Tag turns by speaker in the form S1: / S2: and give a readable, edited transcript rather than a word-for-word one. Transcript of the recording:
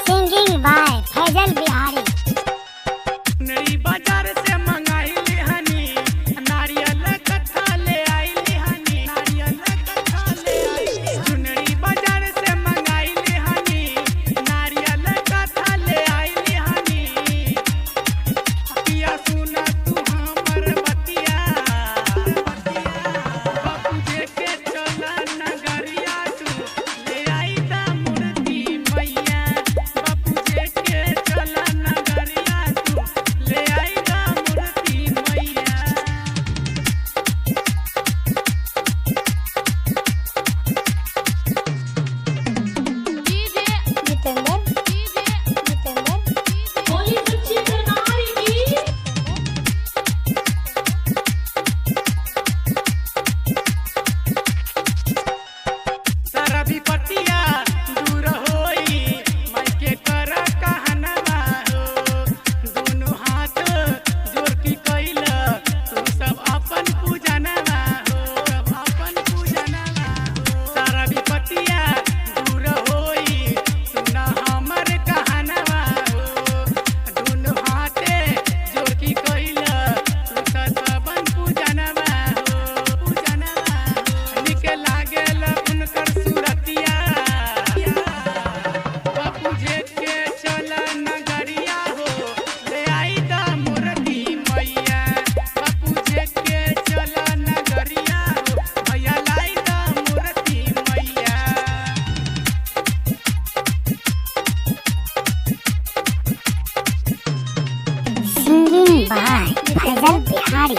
S1: Singing by Faizal Bihari.
S2: नई बाजार से मंगाई हनी नारियल कथा ले आई हनी, नारियल कथा ले आई। चुनरी बाजार से मंगाई हनी नारियल कथा ले आई हनी। पिया सुना तू हमर बतिया, बापू जी के चला नगरिया तू ले आई दा मूर्ति मैया। बापू जी के चला नगरिया तू ले आई दा मूर्ति मैया। सारा विपत्तिया दूर होई माई के कर कहनवा हो। दोनों हाथ जोड़ के कइल तू सब अपन पूजनवा हो, सब अपन पूजनवा हो। सारा विपत्तिया दूर होई सुना हमर कहनवा हो। दोनों हाथ जोड़ के कइल तू सब अपन पूजनवा हो, पूजनवा हो। निक लागेल उनकर सूरतिया। बापू जी के चला नगरिया हो ले आई दा मूर्ति मैया। बापू जी के चला नगरिया हो मैया लाई दा मूर्ति मैया।
S1: Singing by Faizal Bihari.